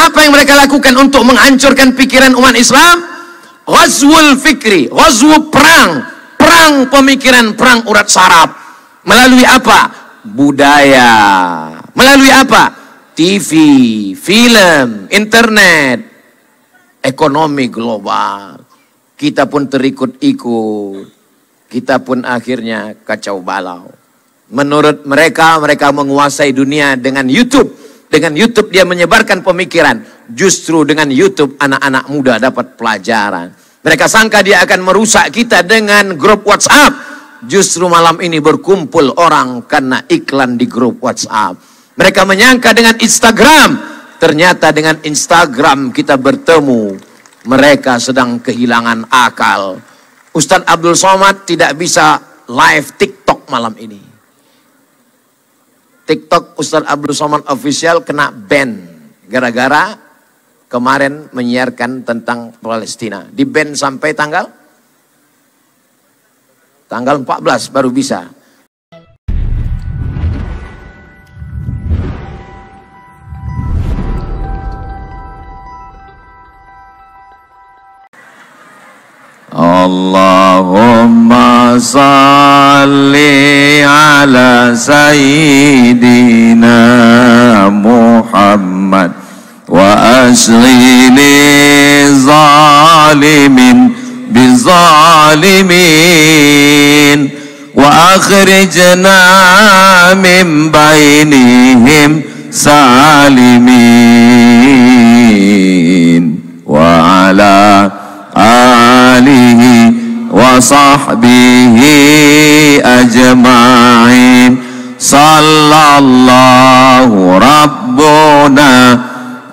Apa yang mereka lakukan untuk menghancurkan pikiran umat Islam? Ghazwul fikri, ghazwu perang, perang pemikiran, perang urat saraf. Melalui apa? Budaya. Melalui apa? TV, film, internet, ekonomi global. Kita pun terikut-ikut. Kita pun akhirnya kacau balau. Menurut mereka, mereka menguasai dunia dengan YouTube. Dengan YouTube dia menyebarkan pemikiran. Justru dengan YouTube anak-anak muda dapat pelajaran. Mereka sangka dia akan merusak kita dengan grup WhatsApp. Justru malam ini berkumpul orang karena iklan di grup WhatsApp. Mereka menyangka dengan Instagram. Ternyata dengan Instagram kita bertemu. Mereka sedang kehilangan akal. Ustadz Abdul Somad tidak bisa live TikTok malam ini. TikTok Ustadz Abdul Somad Official kena ban gara-gara kemarin menyiarkan tentang Palestina. Di ban sampai tanggal 14 baru bisa. Allahumma salli ala sayyidina Muhammad wa asghili zalimin bizalimin wa akhrijna min bainihim salimin wa ala alihi wa sahbihi ajma'in. Sallallahu rabbuna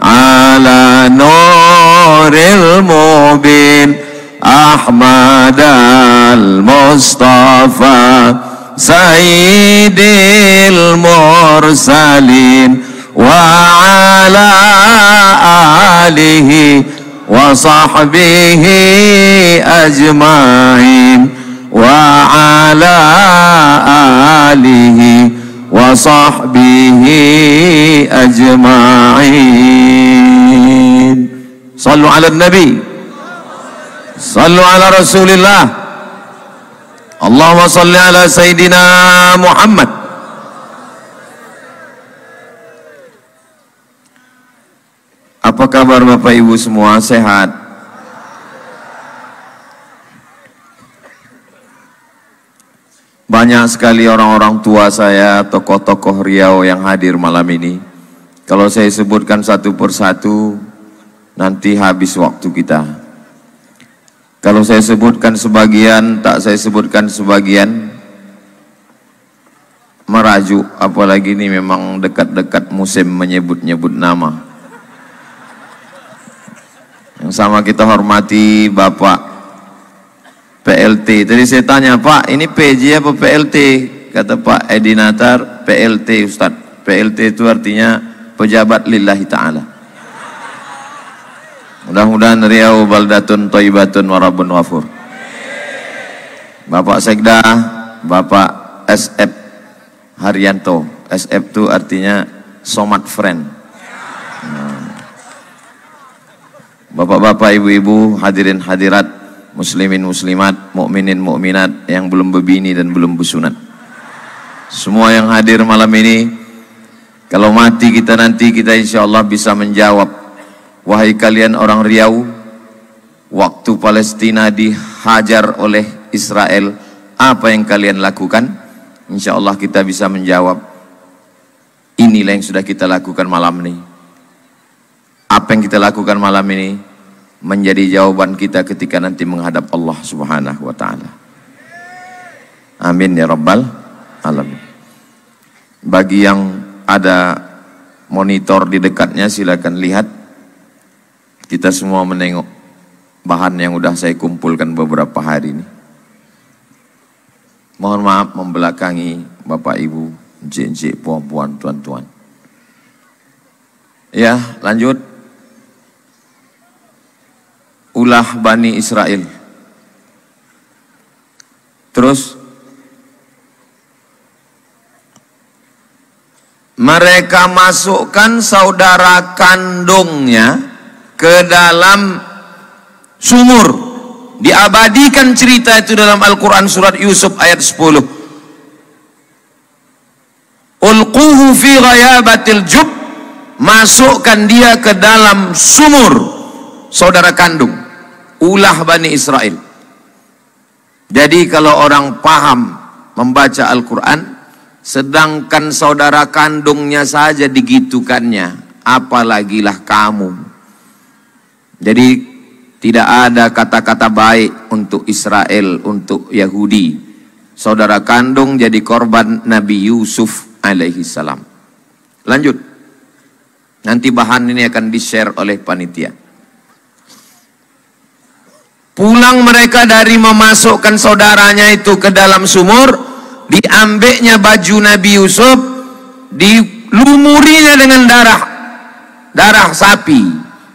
ala nuril mubin Ahmad al-Mustafa sayyidil mursalin wa ala alihi wa sahbihi ajma'in wa ala alihi wa sahbihi ajma'in. Sallu ala nabi, sallu ala rasulillah. Allahumma salli ala sayyidina Muhammad. Apa kabar Bapak Ibu semua? Sehat? Banyak sekali orang-orang tua saya, tokoh-tokoh Riau yang hadir malam ini. Kalau saya sebutkan satu persatu, nanti habis waktu kita. Kalau saya sebutkan sebagian, tak saya sebutkan sebagian, merajuk. Apalagi ini memang dekat-dekat musim menyebut-nyebut nama. Yang sama kita hormati Bapak PLT. Tadi saya tanya, Pak ini PJ apa PLT? Kata Pak Edi Natar, PLT Ustadz. PLT itu artinya pejabat lillahi ta'ala. Mudah-mudahan Riau baldatun thayyibatun warabun wafur. Bapak Sekda, Bapak SF Haryanto. SF itu artinya Somad Friend. Bapak-bapak, ibu-ibu, hadirin hadirat, muslimin muslimat, mukminin mukminat yang belum berbini dan belum bersunat. Semua yang hadir malam ini, kalau mati kita nanti, kita insya Allah bisa menjawab. Wahai kalian orang Riau, waktu Palestina dihajar oleh Israel, apa yang kalian lakukan? Insya Allah kita bisa menjawab. Inilah yang sudah kita lakukan malam ini. Apa yang kita lakukan malam ini menjadi jawaban kita ketika nanti menghadap Allah Subhanahu wa ta'ala. Amin ya rabbal alamin. Bagi yang ada monitor di dekatnya, silakan lihat. Kita semua menengok bahan yang udah saya kumpulkan beberapa hari ini. Mohon maaf membelakangi Bapak Ibu, encik-encik, puan-puan, tuan-tuan. Ya, lanjut. Ulah Bani Israel. Terus mereka masukkan saudara kandungnya ke dalam sumur. Diabadikan cerita itu dalam Al-Quran surat Yusuf ayat 10. Ulquhu fi ghayabatil jub, masukkan dia ke dalam sumur saudara kandung. Ulah Bani Israel. Jadi kalau orang paham membaca Al-Quran, sedangkan saudara kandungnya saja digitukannya, apalagilah kamu. Jadi tidak ada kata-kata baik untuk Israel, untuk Yahudi. Saudara kandung jadi korban Nabi Yusuf alaihi salam. Lanjut. Nanti bahan ini akan di-share oleh panitia. Pulang mereka dari memasukkan saudaranya itu ke dalam sumur, diambilnya baju Nabi Yusuf, dilumurinya dengan darah sapi.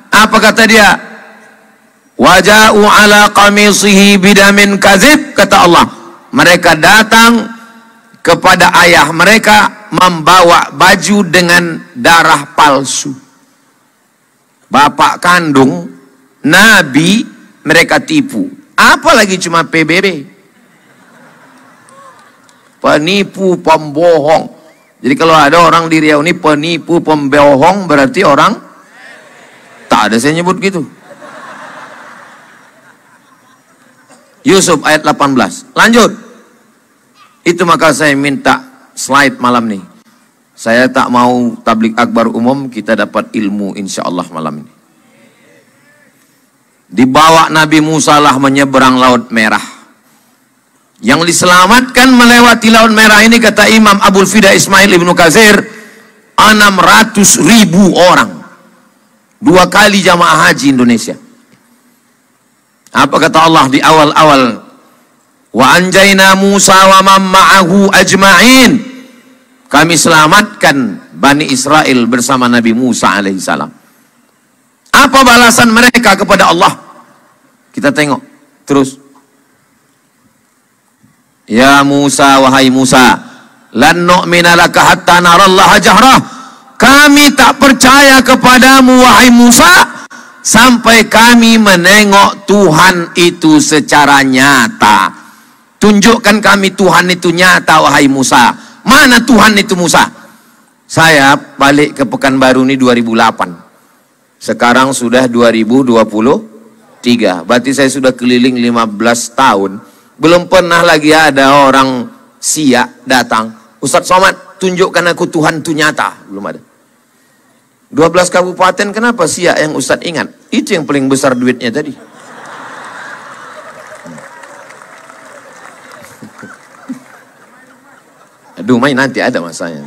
Apa kata dia? Waja'u ala qamisihi bidamin kadzib, kata Allah. Mereka datang kepada ayah mereka membawa baju dengan darah palsu. Bapak kandung Nabi mereka tipu. Apalagi cuma PBB. Penipu, pembohong. Jadi kalau ada orang di Riau ini penipu, pembohong, berarti orang tak ada saya nyebut gitu. Yusuf ayat 18. Lanjut. Itu maka saya minta slide malam nih. Saya tak mau tablik akbar umum, kita dapat ilmu insya Allah malam ini. Dibawa Nabi Musa lah menyeberang Laut Merah. Yang diselamatkan melewati Laut Merah ini kata Imam Abul Fida Ismail Ibnu Katsir 600.000 orang. 2 kali jamaah haji Indonesia. Apa kata Allah di awal-awal? Wa anjayna Musa wa man ma'ahu ajma'in. Kami selamatkan Bani Israel bersama Nabi Musa alaihissalam. Apa balasan mereka kepada Allah? Kita tengok terus. Ya Musa, wahai Musa, lan nu'mina laka hatta narallaha jahrah. Kami tak percaya kepadamu wahai Musa sampai kami menengok Tuhan itu secara nyata. Tunjukkan kami Tuhan itu nyata wahai Musa. Mana Tuhan itu Musa? Saya balik ke Pekanbaru ini 2008. Sekarang sudah 2023. Berarti saya sudah keliling 15 tahun. Belum pernah lagi ada orang Siak datang. Ustadz Somad, tunjukkan aku Tuhan itu nyata. Belum ada. 12 kabupaten, kenapa Siak yang Ustadz ingat? Itu yang paling besar duitnya tadi. Aduh, main nanti ada masanya.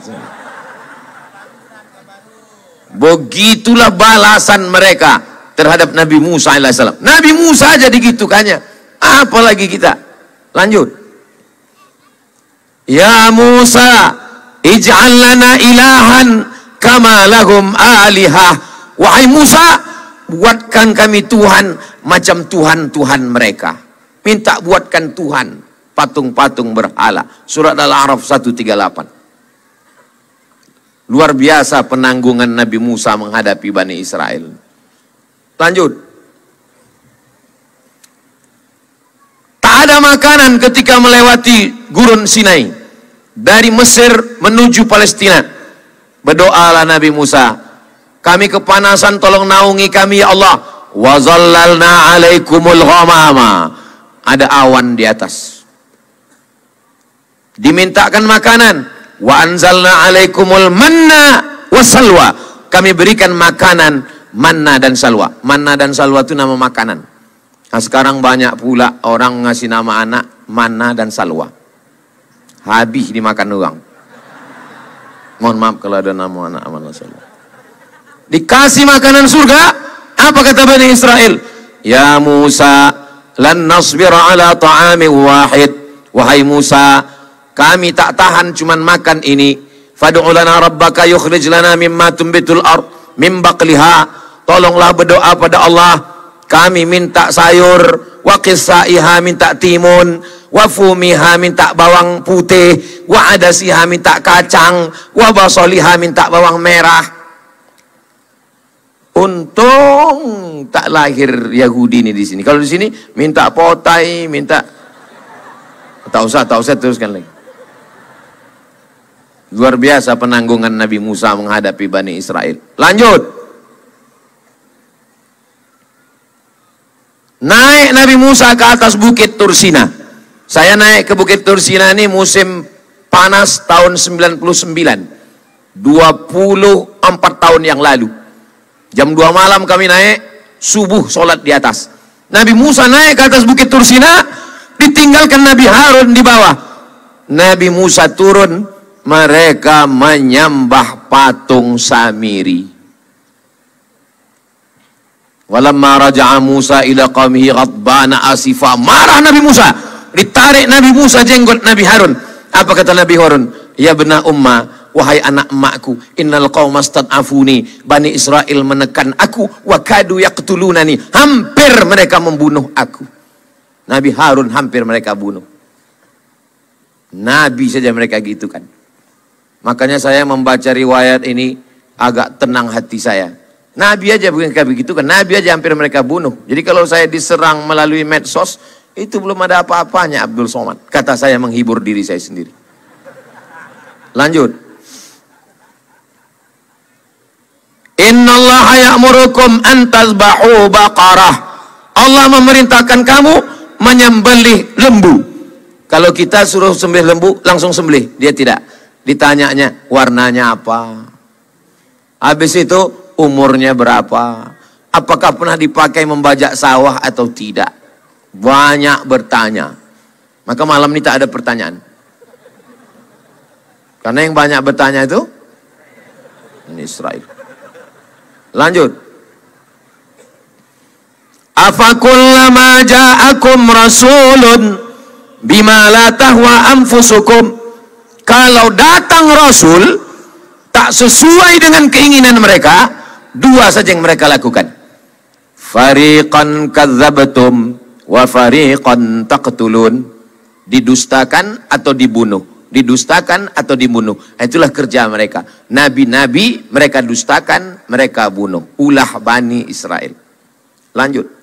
Begitulah balasan mereka terhadap Nabi Musa alaihissalam. Nabi Musa jadi gitu kayaknya. Apalagi kita. Lanjut. Ya Musa, ij'al lana ilahan kama lahum alihah. Wahai Musa, buatkan kami Tuhan macam Tuhan-Tuhan mereka. Minta buatkan Tuhan patung-patung berhala. Surat Al-A'raf 138. Luar biasa penanggungan Nabi Musa menghadapi Bani Israel. Lanjut. Tak ada makanan ketika melewati gurun Sinai. Dari Mesir menuju Palestina. Berdoalah Nabi Musa. Kami kepanasan, tolong naungi kami ya Allah. Wa zallalna alaikumul ghamama. Ada awan di atas. Dimintakan makanan. Wa anzalna alaikumul manna wassalwa. Kami berikan makanan manna dan salwa. Manna dan salwa itu nama makanan. Nah, sekarang banyak pula orang ngasih nama anak manna dan salwa. Habis dimakan orang. Mohon maaf kalau ada nama anak manna salwa. Dikasih makanan surga. Apa kata Bani Israel? Ya Musa, lan nasbira ala ta'amin wahid. Wahai Musa, kami tak tahan cuman makan ini. Fad'u lana rabbaka yukhrij lana mimma tumbitul ard min baqliha. Tolonglah berdoa pada Allah. Kami minta sayur wa qissaiha minta timun, wa fumiha minta bawang putih, wa adasiha minta kacang, wa basoliha minta bawang merah. Untung tak lahir Yahudi ini di sini. Kalau di sini minta potai, minta tak usah teruskan lagi. Luar biasa penanggungan Nabi Musa menghadapi Bani Israel. Lanjut. Naik Nabi Musa ke atas bukit Tursina. Saya naik ke bukit Tursina ini musim panas tahun 99. 24 tahun yang lalu. Jam 2 malam kami naik, subuh sholat di atas. Nabi Musa naik ke atas bukit Tursina, ditinggalkan Nabi Harun di bawah. Nabi Musa turun, mereka menyembah patung Samiri. Walamma raja'a Musa ila qaumihi ghadbana asifa. Marah Nabi Musa. Ditarik Nabi Musa jenggot Nabi Harun. Apa kata Nabi Harun? Ya bena umma, wahai anak emakku, innal qauma stad'afuni. Bani Israel menekan aku, wa kadu yaqtulunani. Hampir mereka membunuh aku. Nabi Harun hampir mereka bunuh. Nabi saja mereka gitu kan. Makanya saya membaca riwayat ini agak tenang hati saya. Nabi aja bukan kayak begitu kan, Nabi aja hampir mereka bunuh. Jadi kalau saya diserang melalui medsos, itu belum ada apa-apanya Abdul Somad. Kata saya menghibur diri saya sendiri. Lanjut. Innallaha ya'murukum an tazbahu baqarah. Allah memerintahkan kamu menyembelih lembu. Kalau kita suruh sembelih lembu, langsung sembelih. Dia tidak. Ditanyanya warnanya apa. Habis itu umurnya berapa? Apakah pernah dipakai membajak sawah atau tidak? Banyak bertanya. Maka malam ini tak ada pertanyaan. Karena yang banyak bertanya itu ini Israel. Lanjut. Afakullama ja'akum rasulun bima la tahwa anfusukum. Kalau datang rasul tak sesuai dengan keinginan mereka, dua saja yang mereka lakukan. Fariqan kadzabtum wa fariqan taqtulun. Didustakan atau dibunuh. Didustakan atau dibunuh. Itulah kerja mereka. Nabi-nabi mereka dustakan, mereka bunuh. Ulah Bani Israel. Lanjut.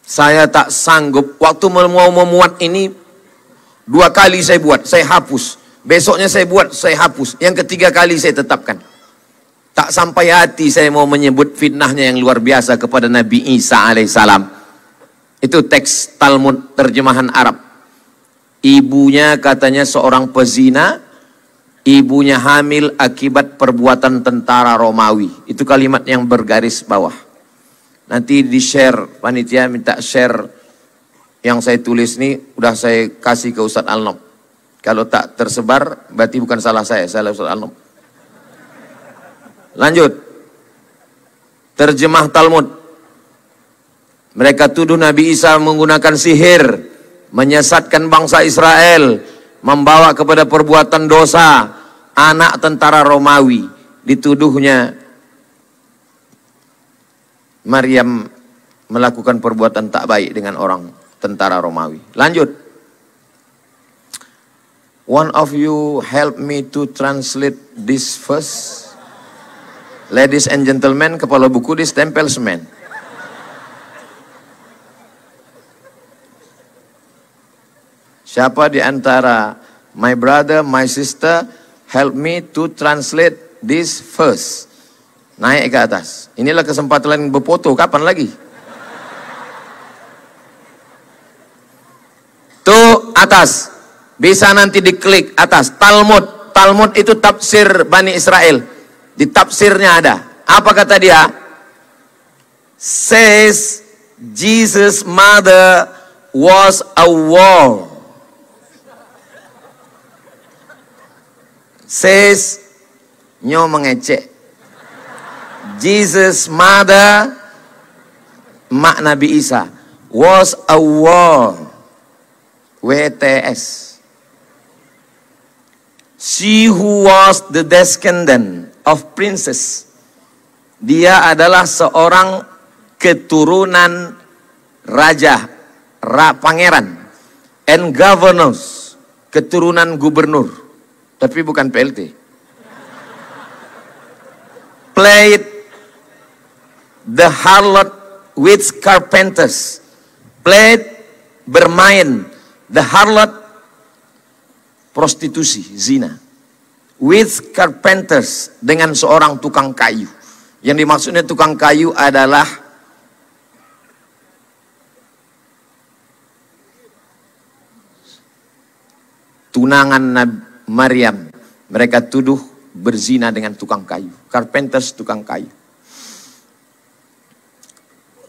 Saya tak sanggup. Waktu mau memuat ini, 2 kali saya buat, saya hapus. Besoknya saya buat, saya hapus. Yang ketiga kali saya tetapkan. Tak sampai hati saya mau menyebut fitnahnya yang luar biasa kepada Nabi Isa alaihissalam. Itu teks Talmud terjemahan Arab. Ibunya katanya seorang pezina, ibunya hamil akibat perbuatan tentara Romawi. Itu kalimat yang bergaris bawah. Nanti di-share, panitia minta share yang saya tulis ini, udah saya kasih ke Ustadz Al-Nob. Kalau tak tersebar, berarti bukan salah saya, salah Ustadz Al-Nob. Lanjut. Terjemah Talmud. Mereka tuduh Nabi Isa menggunakan sihir, menyesatkan bangsa Israel, membawa kepada perbuatan dosa. Anak tentara Romawi, dituduhnya Maryam melakukan perbuatan tak baik dengan orang tentara Romawi. Lanjut. One of you help me to translate this verse. Ladies and gentlemen, kepala buku distempel semen. Siapa di antara my brother, my sister, help me to translate this verse. Naik ke atas. Inilah kesempatan berfoto, kapan lagi? Tuh atas. Bisa nanti diklik atas. Talmud. Talmud itu tafsir Bani Israel. Di tafsirnya ada. Apa kata dia? Says Jesus' mother was a wall. Says nyo mengecek. Jesus' mother, mak Nabi Isa, was a wall. WTS. She who was the descendant of princess. Dia adalah seorang keturunan raja, pangeran, and governors, keturunan gubernur, tapi bukan PLT. Played the harlot with carpenters. Played, bermain, the harlot, prostitusi, zina, with carpenters, dengan seorang tukang kayu. Yang dimaksudnya tukang kayu adalah tunangan Maryam. Mereka tuduh berzina dengan tukang kayu. Carpenters, tukang kayu.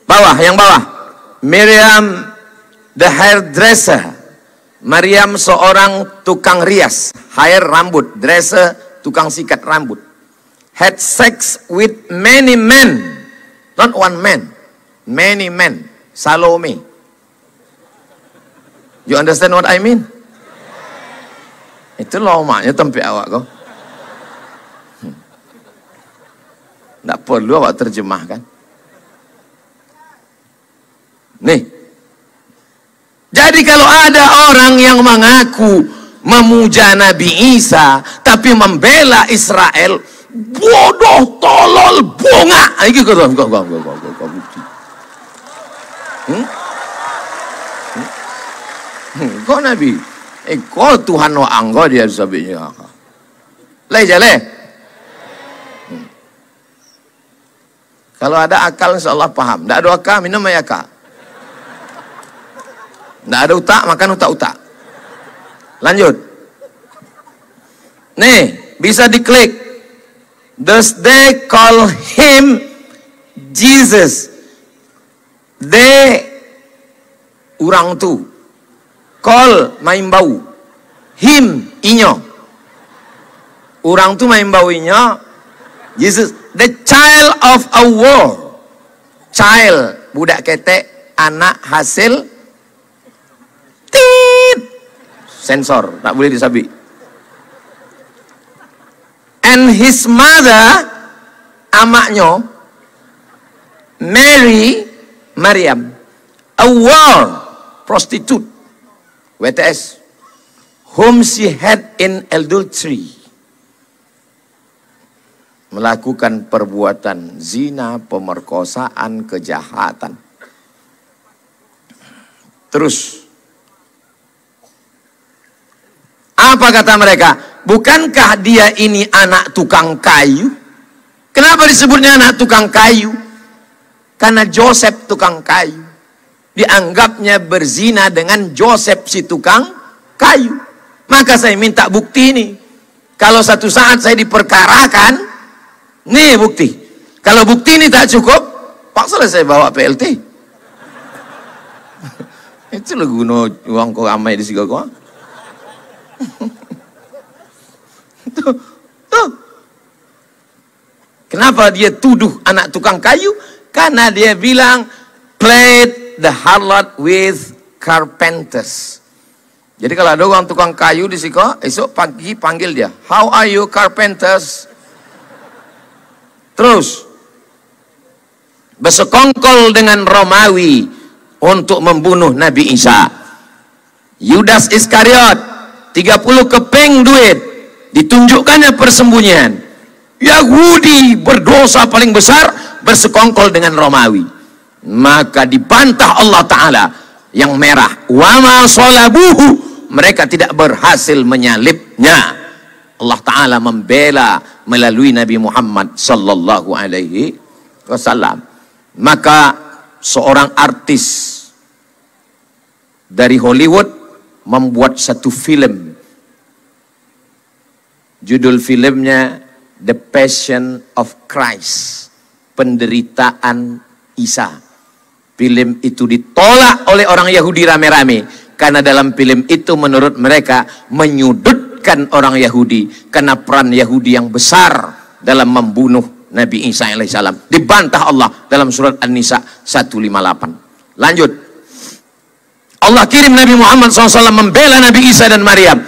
Bawah, yang bawah. Miriam the hairdresser. Maryam seorang tukang rias, hair rambut, dresser tukang sikat rambut. Had sex with many men, not one man, many men. Salome. You understand what I mean? Itu lomaknya tempe awak kau. Tak perlu awak terjemahkan. Nih, jadi kalau ada orang yang mengaku memuja Nabi Isa tapi membela Israel, bodoh, tolol, bunga. Iki kau bukti. Kau Nabi, kau Tuhan wa anggo dia sabitnya. Leh jale. Kalau ada akal insyaallah paham. Tak ada akal minum ayaka. Tidak ada utak, makan utak-utak. Lanjut. Nih, bisa diklik. Thus they call him Jesus. They, orang tu. Call, main bau. Him, inyo. Orang tu main bau inyo. Jesus, the child of a war. Child, budak ketek, anak hasil sensor, tak boleh disabi. And his mother, amaknya, Mary, Maryam, a whore, prostitute, WTS, whom she had in adultery, melakukan perbuatan zina, pemerkosaan, kejahatan. Terus, apa kata mereka? Bukankah dia ini anak tukang kayu? Kenapa disebutnya anak tukang kayu? Karena Joseph tukang kayu. Dianggapnya berzina dengan Joseph si tukang kayu. Maka saya minta bukti ini. Kalau satu saat saya diperkarakan, nih bukti. Kalau bukti ini tak cukup, paksalah saya bawa PLT. Itu lah guna uang kau ramai di situ kau. Tuh. Kenapa dia tuduh anak tukang kayu? Karena dia bilang played the harlot with carpenters. Jadi kalau ada orang tukang kayu di situ, esok pagi panggil dia, how are you carpenters? Terus bersekongkol dengan Romawi untuk membunuh Nabi Isa. Yudas Iskariot 30 keping duit, ditunjukkannya persembunyian. Yahudi berdosa paling besar bersekongkol dengan Romawi. Maka dibantah Allah Ta'ala yang merah. Wa ma salabuhu, mereka tidak berhasil menyalibnya. Allah Ta'ala membela melalui Nabi Muhammad sallallahu alaihi wasallam. Maka seorang artis dari Hollywood membuat satu film. Judul filmnya The Passion of Christ, penderitaan Isa. Film itu ditolak oleh orang Yahudi rame-rame karena dalam film itu menurut mereka menyudutkan orang Yahudi karena peran Yahudi yang besar dalam membunuh Nabi Isa alaihissalam. Dibantah Allah dalam surat An-Nisa 158. Lanjut. Allah kirim Nabi Muhammad SAW membela Nabi Isa dan Maryam.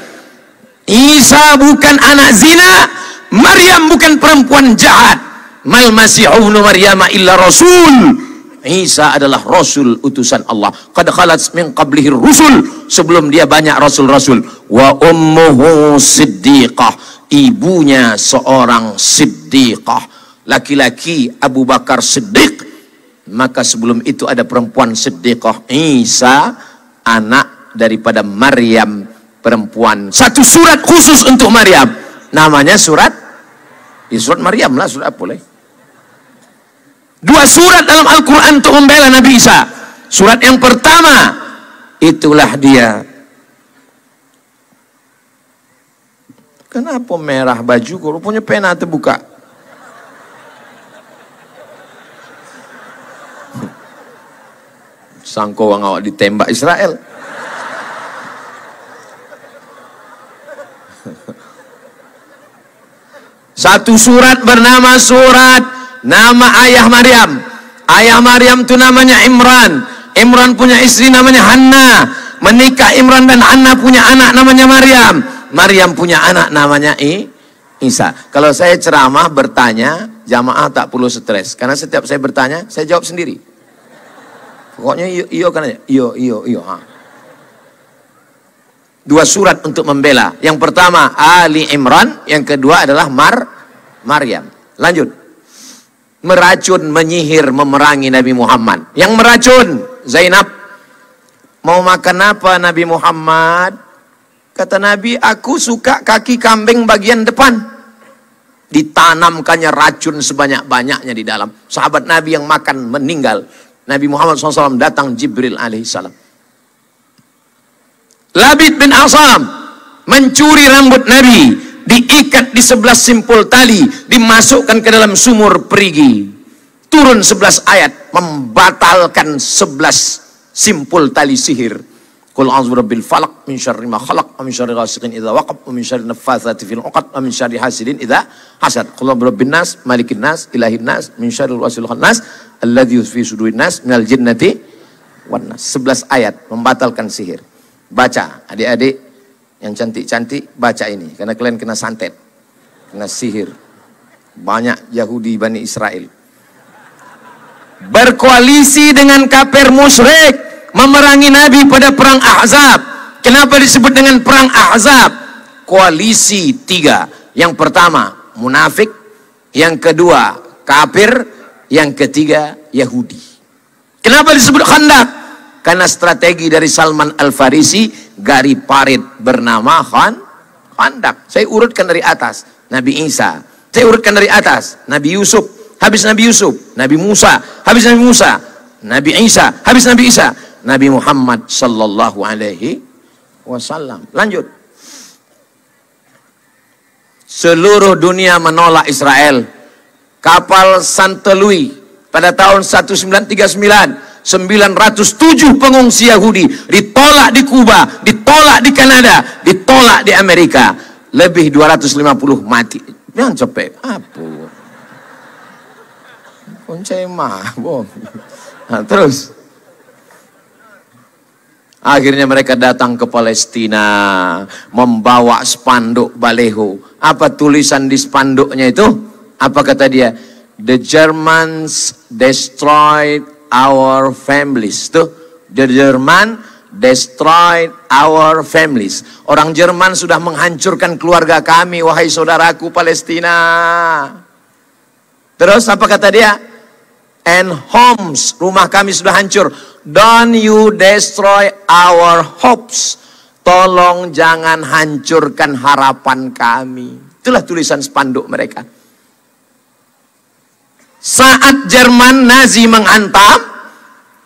Isa bukan anak zina, Maryam bukan perempuan jahat. Mal Masih ibnu Maryam illa rasul Isa adalah Rasul utusan Allah. Qad khalat min qablihi rusul. Sebelum dia banyak Rasul-Rasul. Wa ummuhu siddiqah. Ibunya seorang siddiqah. Laki-laki Abu Bakar Siddiq. Maka sebelum itu ada perempuan siddiqah. Isa anak daripada Maryam, perempuan. Satu surat khusus untuk Maryam. Namanya surat Maryam lah, surat apa boleh. Dua surat dalam Al-Quran untuk membela Nabi Isa. Surat yang pertama, itulah dia. Kenapa merah baju? Kalau punya pena terbuka. Sangko wang awak ditembak Israel. Satu surat bernama surat nama ayah Maryam. Ayah Maryam itu namanya Imran. Imran punya istri namanya Hanna. Menikah Imran dan Hanna punya anak namanya Maryam. Maryam punya anak namanya Isa. Kalau saya ceramah bertanya, jamaah tak perlu stres. Karena setiap saya bertanya, saya jawab sendiri. Pokoknya iyo kan aja. Iyo. Dua surat untuk membela. Yang pertama Ali Imran, yang kedua adalah Maryam. Lanjut. Meracun, menyihir, memerangi Nabi Muhammad. Yang meracun Zainab. Mau makan apa Nabi Muhammad? Kata Nabi, aku suka kaki kambing bagian depan. Ditanamkannya racun sebanyak-banyaknya di dalam. Sahabat Nabi yang makan meninggal. Nabi Muhammad SAW datang Jibril alaihissalam. Labid bin Asam mencuri rambut Nabi, diikat di 11 simpul tali, dimasukkan ke dalam sumur perigi. Turun 11 ayat membatalkan 11 simpul tali sihir. Qul a'udzu birabbil falaq min syarri ma khalaq wa min syarri ghasiqin idza waqab wa min syarri naffatsati fil 'uqad wa min syarri hasidin idza hasad. Qul a'udzu birabbin nas malikin nas ilahin nas min syarril waswasil khannas alladzi fi sudurin nas minal jinnati wan nas. 11 ayat membatalkan sihir. Baca adik-adik yang cantik-cantik, baca ini karena kalian kena santet, kena sihir. Banyak Yahudi Bani Israel berkoalisi dengan kafir musyrik memerangi Nabi pada perang Ahzab. Kenapa disebut dengan perang Ahzab? Koalisi tiga. Yang pertama munafik, yang kedua kafir, yang ketiga Yahudi. Kenapa disebut Khandaq? Karena strategi dari Salman Al-Farisi, gari parit bernama Khandaq. Saya urutkan dari atas, Nabi Isa. Saya urutkan dari atas, Nabi Yusuf. Habis Nabi Yusuf, Nabi Musa. Habis Nabi Musa, Nabi Isa. Habis Nabi Isa, Nabi Muhammad sallallahu alaihi wasallam. Lanjut. Seluruh dunia menolak Israel. Kapal Santa Louis pada tahun 1939, 907 pengungsi Yahudi ditolak di Kuba, ditolak di Kanada, ditolak di Amerika. Lebih 250 mati. Yang cepet apa? Kunci mah, bom. Nah, terus akhirnya mereka datang ke Palestina membawa spanduk baleho. Apa tulisan di spanduknya itu? Apa kata dia? The Germans destroyed our families. Tuh, the German destroyed our families. Orang Jerman sudah menghancurkan keluarga kami, wahai saudaraku Palestina. Terus apa kata dia? And homes, rumah kami sudah hancur. Don't you destroy our hopes. Tolong jangan hancurkan harapan kami. Itulah tulisan spanduk mereka. Saat Jerman Nazi menghantam,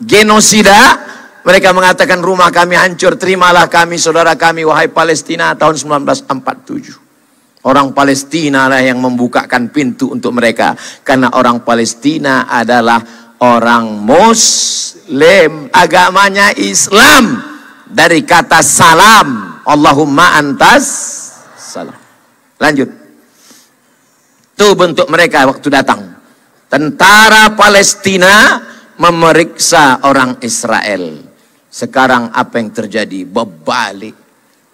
genosida, mereka mengatakan rumah kami hancur, terimalah kami, saudara kami, wahai Palestina. Tahun 1947. Orang Palestina lah yang membukakan pintu untuk mereka. Karena orang Palestina adalah orang Muslim, agamanya Islam. Dari kata salam, Allahumma antas salam. Lanjut. Itu bentuk mereka waktu datang. Tentara Palestina memeriksa orang Israel. Sekarang apa yang terjadi? Berbalik.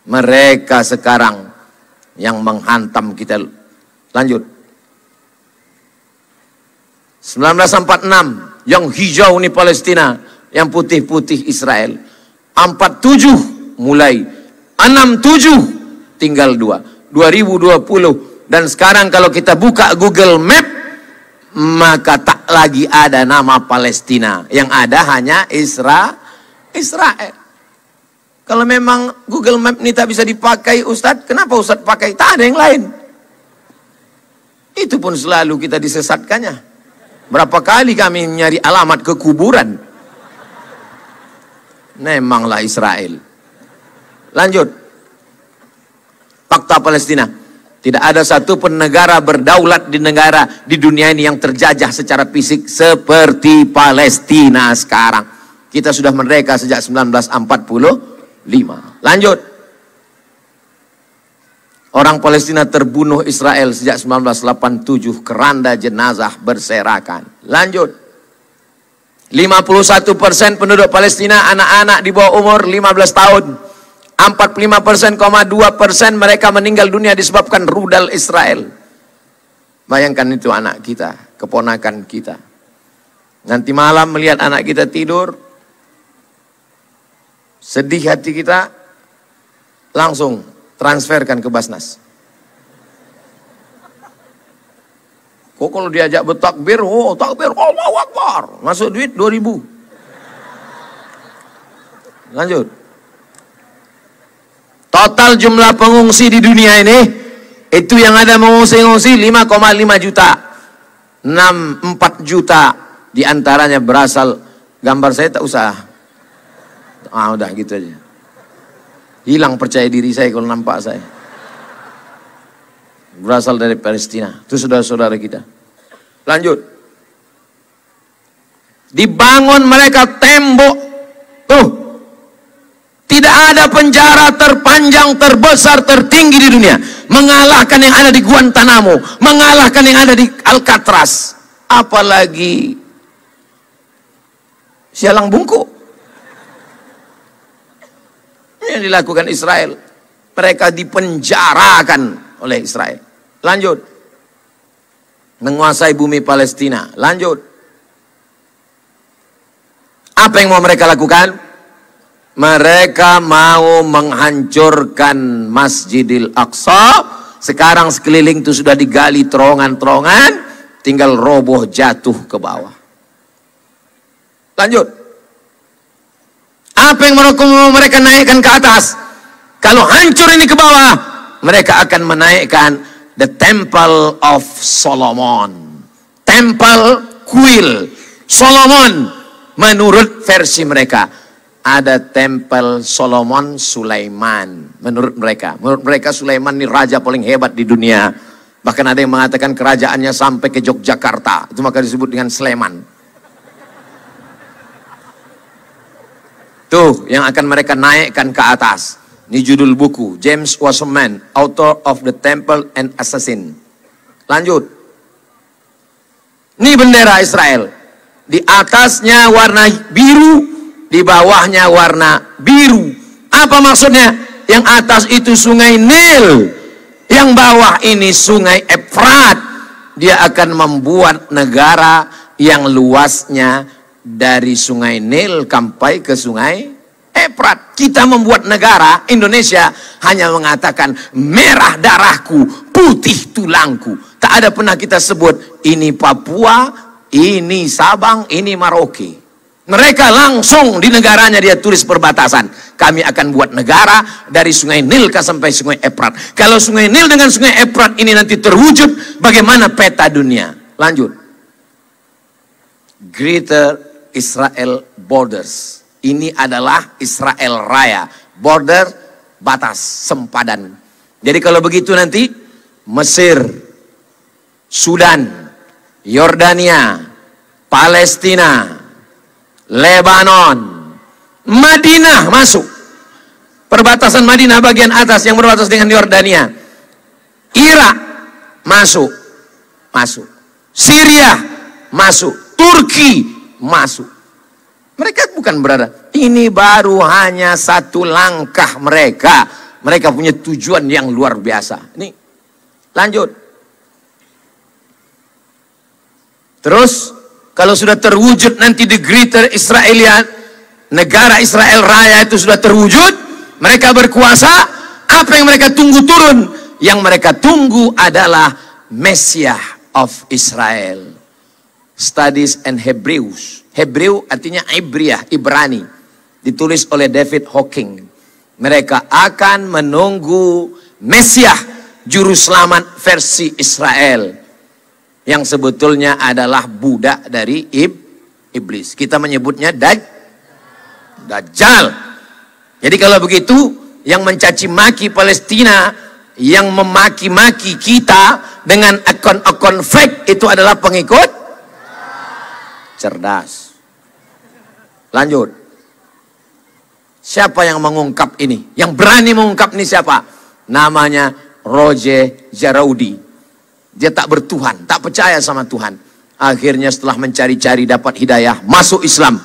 Mereka sekarang yang menghantam kita. Lanjut. 1946 Yang hijau ini Palestina, yang putih-putih Israel. 47 mulai, 67 tinggal 2. 2020 dan sekarang kalau kita buka Google Map, maka tak lagi ada nama Palestina. Yang ada hanya Israel. Kalau memang Google Map ini tak bisa dipakai Ustadz, kenapa Ustadz pakai? Tak ada yang lain. Itu pun selalu kita disesatkannya. Berapa kali kami nyari alamat ke kuburan. Memanglah Israel. Lanjut. Fakta Palestina. Tidak ada satu pun negara berdaulat di dunia ini yang terjajah secara fisik seperti Palestina sekarang. Kita sudah merdeka sejak 1945. Lanjut. Orang Palestina terbunuh Israel sejak 1987, keranda jenazah berserakan. Lanjut. 51% penduduk Palestina anak-anak di bawah umur 15 tahun. 45,2% mereka meninggal dunia disebabkan rudal Israel. Bayangkan itu anak kita, keponakan kita. Nanti malam melihat anak kita tidur, sedih hati kita, langsung transferkan ke Basnas. Kok kalau diajak bertakbir, takbir, Allahu Akbar, masuk duit 2.000. Lanjut. Total jumlah pengungsi di dunia ini, itu yang ada mengungsi-ngungsi 5,5 juta. 4 juta diantaranya berasal, gambar saya tak usah. Udah gitu aja. Hilang percaya diri saya kalau nampak saya. Berasal dari Palestina. Itu saudara-saudara kita. Lanjut. Dibangun mereka tembok. Tuh. Tidak ada penjara terpanjang, terbesar, tertinggi di dunia. Mengalahkan yang ada di Guantanamo. Mengalahkan yang ada di Alcatraz. Apalagi Sialang Bungku. Yang dilakukan Israel. Mereka dipenjarakan oleh Israel. Lanjut. Menguasai bumi Palestina. Lanjut. Apa yang mau mereka lakukan? Mereka mau menghancurkan Masjidil Aqsa. Sekarang sekeliling itu sudah digali terowongan-terowongan, tinggal roboh jatuh ke bawah. Lanjut. Apa yang mau mereka naikkan ke atas? Kalau hancur ini ke bawah, mereka akan menaikkan the Temple of Solomon. Temple Kuil Solomon. Menurut versi mereka, ada Temple Solomon Sulaiman. Menurut mereka Sulaiman ini raja paling hebat di dunia. Bahkan ada yang mengatakan kerajaannya sampai ke Yogyakarta. Itu maka disebut dengan Sleman. Tuh yang akan mereka naikkan ke atas. Ini judul buku, James Wasserman, author of The Temple and Assassin. Lanjut. Ini bendera Israel. Di atasnya warna biru, di bawahnya warna biru. Apa maksudnya? Yang atas itu sungai Nil, yang bawah ini sungai Efrat. Dia akan membuat negara yang luasnya dari sungai Nil sampai ke sungai Efrat. Kita membuat negara Indonesia hanya mengatakan merah darahku, putih tulangku. Tak ada pernah kita sebut ini Papua, ini Sabang, ini Merauke. Mereka langsung di negaranya dia tulis perbatasan. Kami akan buat negara dari sungai Nil sampai sungai Efrat. Kalau sungai Nil dengan sungai Efrat ini nanti terwujud, bagaimana peta dunia? Lanjut. Greater Israel Borders. Ini adalah Israel Raya. Border, batas, sempadan. Jadi kalau begitu nanti, Mesir, Sudan, Yordania, Palestina, Lebanon, Madinah masuk. Perbatasan Madinah bagian atas yang berbatas dengan Yordania. Irak masuk. Syria masuk. Turki masuk. Mereka bukan berada. Ini baru hanya satu langkah mereka. Mereka punya tujuan yang luar biasa. Nih, lanjut. Terus Kalau sudah terwujud nanti the greater Israelian, negara Israel Raya itu sudah terwujud, mereka berkuasa, apa yang mereka tunggu turun? Yang mereka tunggu adalah Messiah of Israel. Studies and Hebrews. Hebreu artinya Ibriah, Ibrani. Ditulis oleh David Hawking. Mereka akan menunggu Messiah, juru selamat versi Israel, yang sebetulnya adalah budak dari iblis. Kita menyebutnya Dajjal. Jadi kalau begitu, yang mencaci maki Palestina, yang memaki-maki kita dengan akun-akun fake, itu adalah pengikut cerdas. Lanjut. Siapa yang mengungkap ini? Yang berani mengungkap ini siapa? Namanya Roger Jaraudi. Dia tak bertuhan, tak percaya sama Tuhan. Akhirnya setelah mencari-cari dapat hidayah, masuk Islam.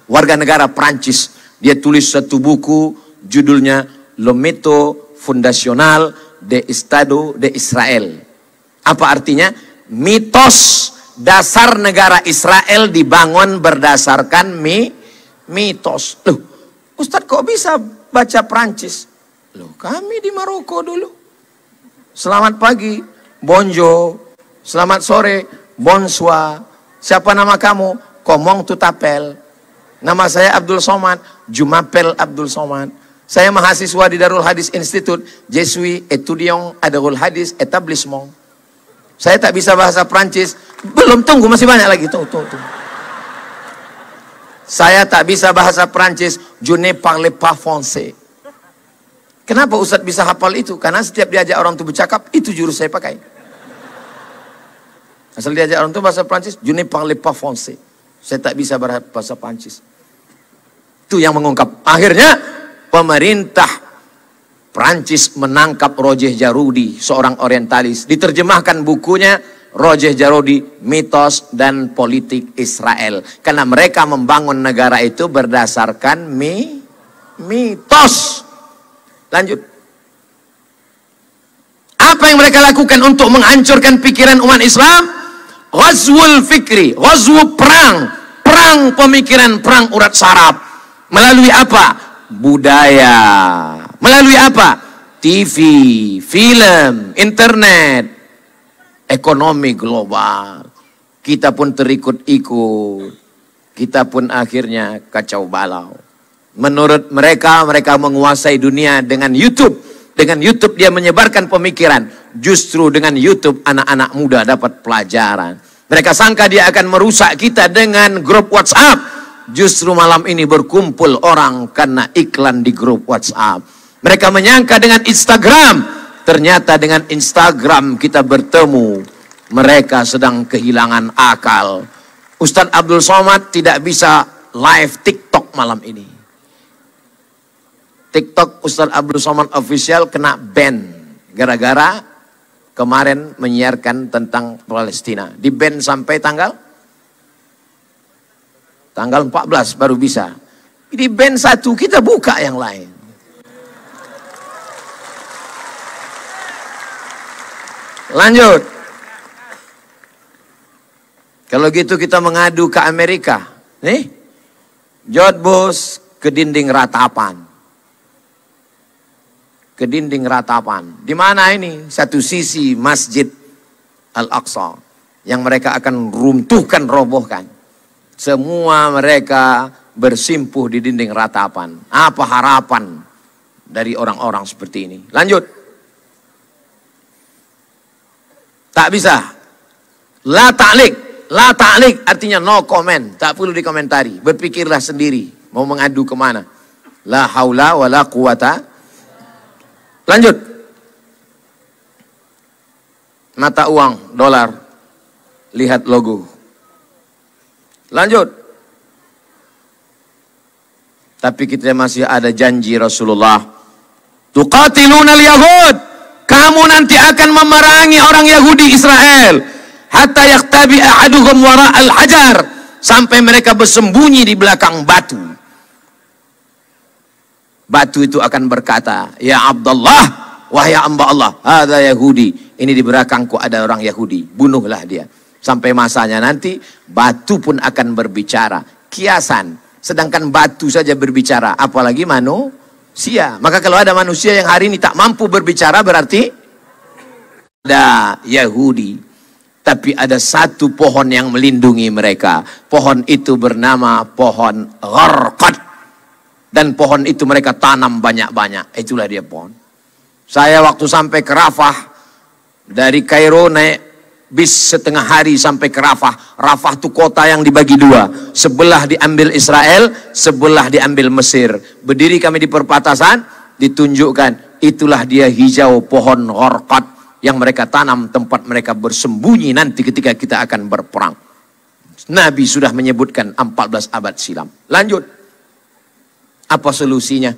Warga negara Prancis. Dia tulis satu buku, judulnya Le Mito Fundacional de Estado de Israel. Apa artinya? Mitos dasar negara Israel dibangun berdasarkan mitos. Loh, Ustadz kok bisa baca Prancis? Loh, kami di Maroko dulu. Selamat pagi, bonjour. Selamat sore, bonsoir. Siapa nama kamu? Komong tutapel. Nama saya Abdul Somad, Jumapel Abdul Somad. Saya mahasiswa di Darul Hadis Institute. Je suis étudiant à Darul Hadis Établissement. Saya tak bisa bahasa Prancis. Belum, tunggu, masih banyak lagi. Tunggu. Saya tak bisa bahasa Prancis. Je ne parle pas français. Kenapa Ustadz bisa hafal itu? Karena setiap diajak orang itu bercakap, itu jurus saya pakai. Asal diajak orang itu bahasa Prancis, je ne parle pas français. Saya tak bisa bahasa Prancis. Itu yang mengungkap. Akhirnya pemerintah Prancis menangkap Roger Jaraudi, seorang orientalis. Diterjemahkan bukunya Roger Jaraudi, Mitos dan Politik Israel. Karena mereka membangun negara itu berdasarkan mitos. Lanjut. Apa yang mereka lakukan untuk menghancurkan pikiran umat Islam? Ghazwul fikri, ghazwu perang pemikiran, perang urat saraf. Melalui apa? Budaya. Melalui apa? TV, film, internet, ekonomi global. Kita pun terikut-ikut. Kita pun akhirnya kacau balau. Menurut mereka, mereka menguasai dunia dengan YouTube. Dengan YouTube dia menyebarkan pemikiran. Justru dengan YouTube anak-anak muda dapat pelajaran. Mereka sangka dia akan merusak kita dengan grup WhatsApp. Justru malam ini berkumpul orang karena iklan di grup WhatsApp. Mereka menyangka dengan Instagram. Ternyata dengan Instagram kita bertemu. Mereka sedang kehilangan akal. Ustadz Abdul Somad tidak bisa live TikTok malam ini. TikTok Ustadz Abdul Somad Official kena ban. Gara-gara kemarin menyiarkan tentang Palestina. Di ban sampai tanggal 14 baru bisa. Di ban satu, kita buka yang lain. Lanjut. Kalau gitu kita mengadu ke Amerika. Nih, George Bush ke dinding ratapan. Ke dinding ratapan. Di mana ini? Satu sisi Masjid Al-Aqsa yang mereka akan runtuhkan, robohkan. Semua mereka bersimpuh di dinding ratapan. Apa harapan dari orang-orang seperti ini? Lanjut. Tak bisa. La ta'liq. La ta'liq artinya no comment. Tak perlu dikomentari. Berpikirlah sendiri. Mau mengadu kemana? La haula wa la quwata. Lanjut. Mata uang, dolar. Lihat logo. Lanjut. Tapi kita masih ada janji Rasulullah. Tuqatilunal yahud. Kamu nanti akan memerangi orang Yahudi Israel. Hatta yaktabi ahaduhum wara'al hajar. Sampai mereka bersembunyi di belakang batu. Batu itu akan berkata, ya Abdullah, wahai hamba Allah, ada Yahudi. Ini di belakangku ada orang Yahudi. Bunuhlah dia. Sampai masanya nanti batu pun akan berbicara. Kiasan. Sedangkan batu saja berbicara, apalagi manusia. Maka kalau ada manusia yang hari ini tak mampu berbicara, berarti ada Yahudi. Tapi ada satu pohon yang melindungi mereka. Pohon itu bernama pohon gharqad. Dan pohon itu mereka tanam banyak-banyak. Itulah dia pohon. Saya waktu sampai ke Rafah, dari Kairo naik bis setengah hari sampai ke Rafah. Rafah itu kota yang dibagi dua. Sebelah diambil Israel, sebelah diambil Mesir. Berdiri kami di perbatasan, ditunjukkan. Itulah dia hijau pohon gharqad yang mereka tanam, tempat mereka bersembunyi nanti ketika kita akan berperang. Nabi sudah menyebutkan 14 abad silam. Lanjut. Apa solusinya?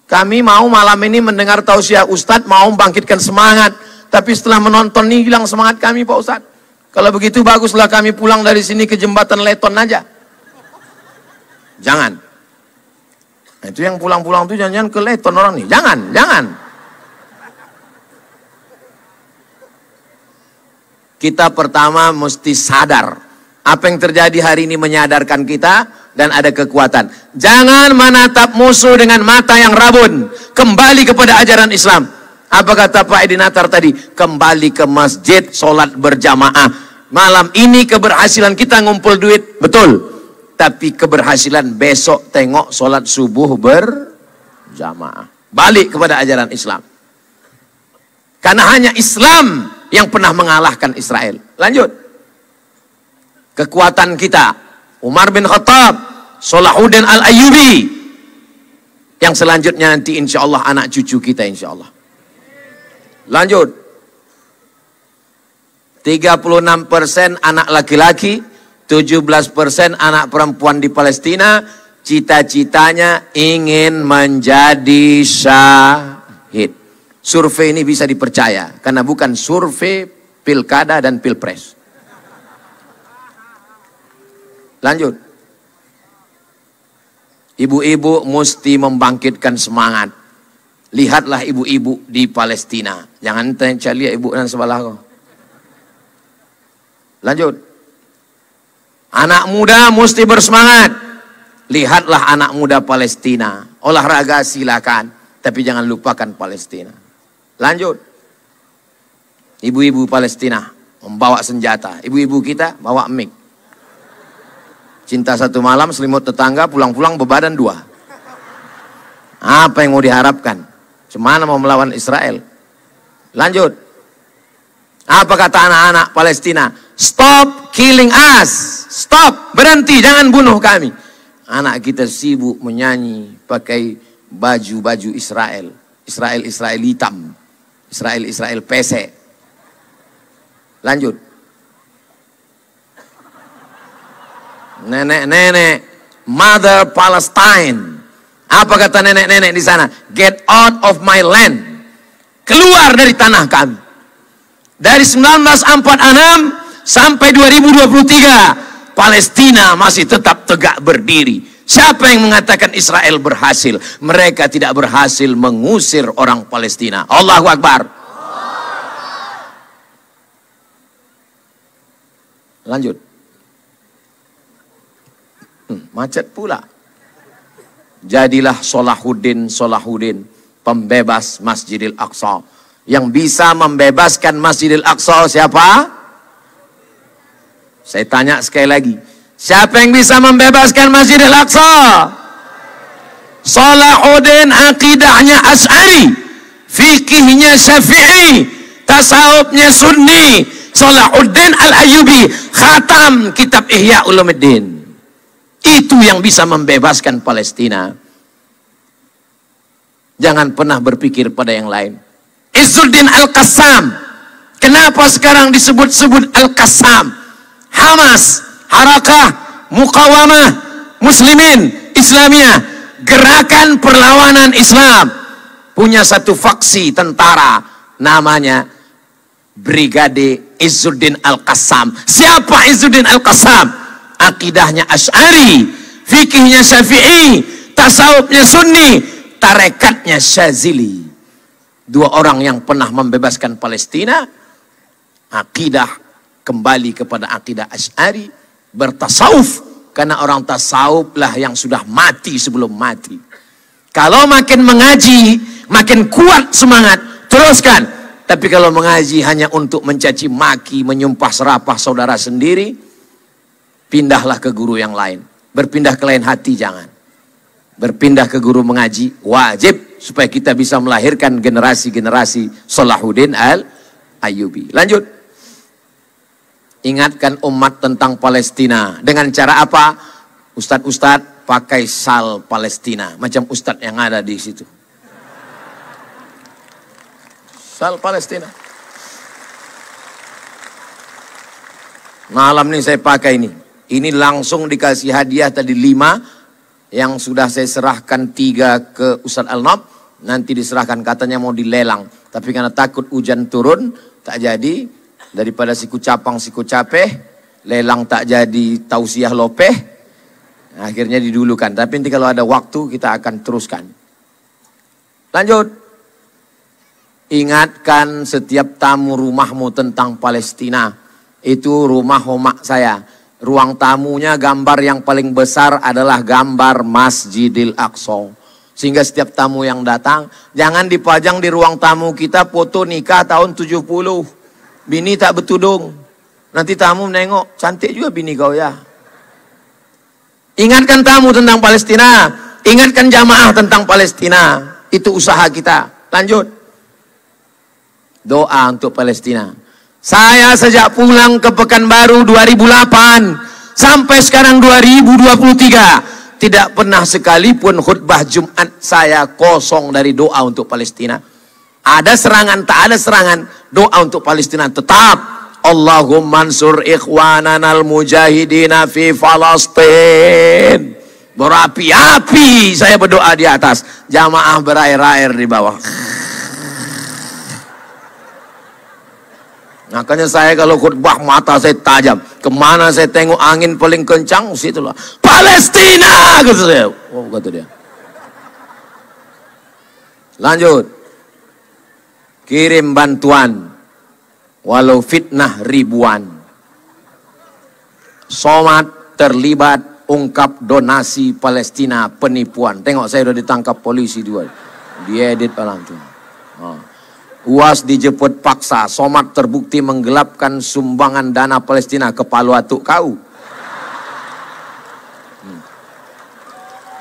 Kami mau malam ini mendengar tausiah Ustadz, mau bangkitkan semangat. Tapi setelah menonton ini hilang semangat kami Pak Ustadz. Kalau begitu baguslah kami pulang dari sini ke jembatan Leton aja. Jangan. Nah, itu yang pulang-pulang tuh jangan-jangan ke Leton orang nih. Jangan, jangan. Kita pertama mesti sadar. Apa yang terjadi hari ini menyadarkan kita dan ada kekuatan. Jangan menatap musuh dengan mata yang rabun. Kembali kepada ajaran Islam. Apa kata Pak Edi Natar tadi? Kembali ke masjid, sholat berjamaah. Malam ini keberhasilan kita ngumpul duit, betul. Tapi keberhasilan besok tengok sholat subuh berjamaah. Balik kepada ajaran Islam. Karena hanya Islam yang pernah mengalahkan Israel. Lanjut. Kekuatan kita. Umar bin Khattab, Salahuddin Al-Ayyubi. Yang selanjutnya nanti insya Allah anak cucu kita insya Allah. Lanjut. 36% anak laki-laki, 17% anak perempuan di Palestina, cita-citanya ingin menjadi syahid. Survei ini bisa dipercaya, karena bukan survei pilkada dan pilpres. Lanjut. Ibu-ibu mesti membangkitkan semangat. Lihatlah ibu-ibu di Palestina. Jangan tanya lihat ibu dan sebelah kau. Lanjut. Anak muda mesti bersemangat. Lihatlah anak muda Palestina. Olahraga silakan, tapi jangan lupakan Palestina. Lanjut. Ibu-ibu Palestina membawa senjata. Ibu-ibu kita bawa mic. Cinta satu malam, selimut tetangga, pulang-pulang bebadan dua. Apa yang mau diharapkan? Cemana mau melawan Israel? Lanjut. Apa kata anak-anak Palestina? Stop killing us. Stop. Berhenti. Jangan bunuh kami. Anak kita sibuk menyanyi pakai baju-baju Israel. Israel hitam. Israel pesek. Lanjut. Nenek-nenek. Mother Palestine. Apa kata nenek-nenek di sana? Get out of my land. Keluar dari tanah kami. Dari 1946 sampai 2023, Palestina masih tetap tegak berdiri. Siapa yang mengatakan Israel berhasil? Mereka tidak berhasil mengusir orang Palestina. Allahu Akbar. Lanjut. Macet pula. Jadilah Salahuddin, pembebas Masjidil Aqsa. Yang bisa membebaskan Masjidil Aqsa siapa? Saya tanya sekali lagi. Siapa yang bisa membebaskan Masjidil Aqsa? Salahuddin akidahnya Asy'ari, fikihnya Syafi'i, tasawufnya Sunni. Salahuddin Al-Ayyubi khatam kitab Ihya Ulumuddin. Itu yang bisa membebaskan Palestina. Jangan pernah berpikir pada yang lain. Izzuddin Al-Qassam. Kenapa sekarang disebut-sebut Al-Qassam? Hamas, Harakah, Muqawamah, Muslimin, Islamiyah. Gerakan perlawanan Islam. Punya satu faksi tentara. Namanya Brigade Izzuddin Al-Qassam. Siapa Izzuddin Al-Qassam? Akidahnya Asy'ari, fikihnya Syafi'i, tasawufnya Sunni, tarekatnya Syazili. Dua orang yang pernah membebaskan Palestina. Akidah kembali kepada akidah Asy'ari, bertasawuf, karena orang tasawuf lah yang sudah mati sebelum mati. Kalau makin mengaji, makin kuat semangat, teruskan. Tapi kalau mengaji hanya untuk mencaci maki, menyumpah serapah saudara sendiri, pindahlah ke guru yang lain. Berpindah ke lain hati jangan. Berpindah ke guru mengaji wajib, supaya kita bisa melahirkan generasi-generasi Salahuddin Al-Ayyubi. Lanjut. Ingatkan umat tentang Palestina. Dengan cara apa? Ustadz-ustadz pakai sal Palestina. Macam ustadz yang ada di situ. Sal Palestina. Malam ini saya pakai ini. Ini langsung dikasih hadiah tadi 5. Yang sudah saya serahkan 3 ke Ustadz Al-Nob. Nanti diserahkan, katanya mau dilelang. Tapi karena takut hujan turun, tak jadi. Daripada siku capang siku capeh, lelang tak jadi tausiah lopeh, akhirnya didulukan. Tapi nanti kalau ada waktu kita akan teruskan. Lanjut. Ingatkan setiap tamu rumahmu tentang Palestina. Itu rumah homak saya. Ruang tamunya gambar yang paling besar adalah gambar Masjidil Aqsa. Sehingga setiap tamu yang datang, jangan dipajang di ruang tamu kita foto nikah tahun 70. Bini tak bertudung. Nanti tamu menengok, cantik juga bini kau ya. Ingatkan tamu tentang Palestina. Ingatkan jamaah tentang Palestina. Itu usaha kita. Lanjut. Doa untuk Palestina. Saya sejak pulang ke Pekanbaru 2008 sampai sekarang 2023 tidak pernah sekalipun khutbah Jumat saya kosong dari doa untuk Palestina. Ada serangan, tak ada serangan, doa untuk Palestina tetap. Allahumma ansur ikhwananal mujahidina fi Falastin. Berapi-api saya berdoa di atas, jamaah berair-air di bawah. Makanya saya kalau khutbah mata saya tajam. Kemana saya tengok angin paling kencang, situlah Palestina, kata saya. Oh, kata dia. Lanjut. Kirim bantuan walau fitnah ribuan. Somad terlibat ungkap donasi Palestina penipuan. Tengok saya udah ditangkap polisi juga. Diedit malam tuh. Oh. UAS dijemput paksa, Somad terbukti menggelapkan sumbangan dana Palestina ke Palu Atuk kau.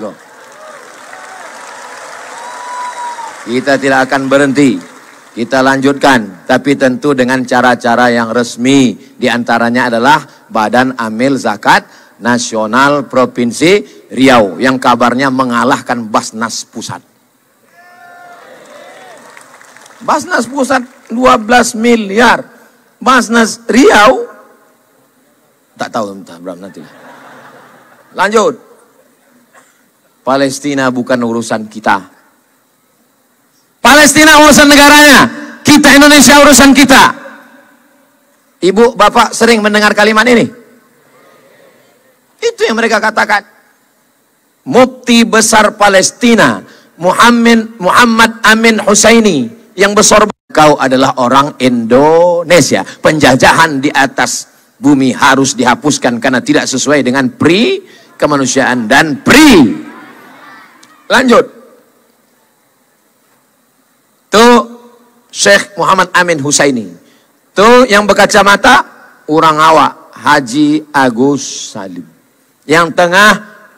Loh. Kita tidak akan berhenti, kita lanjutkan, tapi tentu dengan cara-cara yang resmi. Di antaranya adalah Badan Amil Zakat Nasional Provinsi Riau yang kabarnya mengalahkan Basnas Pusat. Basnas Pusat 12 miliar. Basnas Riau tak tahu berapa nanti. Lanjut. Palestina bukan urusan kita. Palestina urusan negaranya. Kita Indonesia urusan kita. Ibu, bapak sering mendengar kalimat ini? Itu yang mereka katakan. Mufti besar Palestina, Muhammad Amin Husaini, yang bersorban, kau adalah orang Indonesia. Penjajahan di atas bumi harus dihapuskan karena tidak sesuai dengan pri kemanusiaan dan pri. Lanjut. Tuh Syekh Muhammad Amin Husaini. Tuh yang berkacamata orang awak Haji Agus Salim. Yang tengah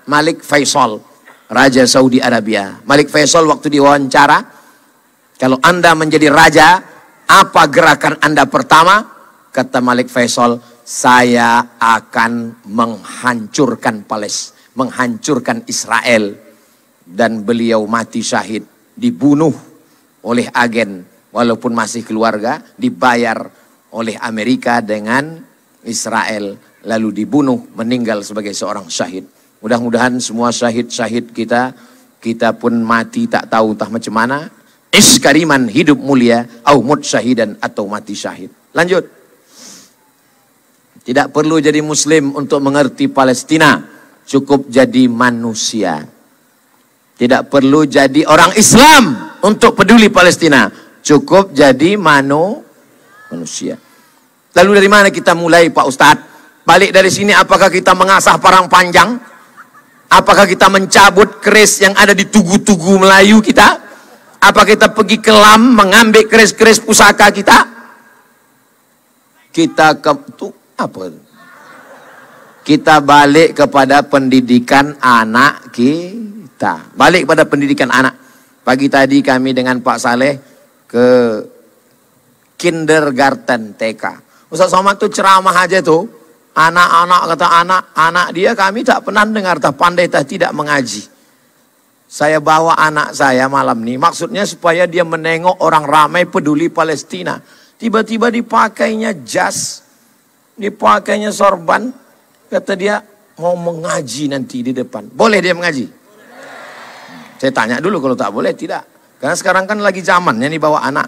Malik Faisal, Raja Saudi Arabia. Malik Faisal waktu diwawancara, kalau Anda menjadi raja, apa gerakan Anda pertama? Kata Malik Faisal, saya akan menghancurkan Palestina, menghancurkan Israel. Dan beliau mati syahid, dibunuh oleh agen, walaupun masih keluarga, dibayar oleh Amerika dengan Israel. Lalu dibunuh, meninggal sebagai seorang syahid. Mudah-mudahan semua syahid-syahid kita pun mati tak tahu entah macam mana. Iskariman, hidup mulia, au mut syahidan, atau mati syahid. Lanjut. Tidak perlu jadi muslim untuk mengerti Palestina, cukup jadi manusia. Tidak perlu jadi orang Islam untuk peduli Palestina, cukup jadi manusia. Lalu dari mana kita mulai Pak Ustadz? Balik dari sini, apakah kita mengasah parang panjang? Apakah kita mencabut keris yang ada di tugu-tugu Melayu kita? Apa kita pergi ke Lam mengambil keris-keris pusaka kita? Kita balik kepada pendidikan anak kita. Balik kepada pendidikan anak. Pagi tadi kami dengan Pak Saleh ke kindergarten TK. Ustaz Somad tuh ceramah aja tuh. Anak-anak kata anak dia kami tak pernah dengar tah pandai tah tidak mengaji. Saya bawa anak saya malam nih, maksudnya supaya dia menengok orang ramai peduli Palestina. Tiba-tiba dipakainya jas, dipakainya sorban, kata dia mau mengaji nanti di depan. Boleh dia mengaji? Saya tanya dulu, kalau tak boleh tidak. Karena sekarang kan lagi zamannya nih bawa anak.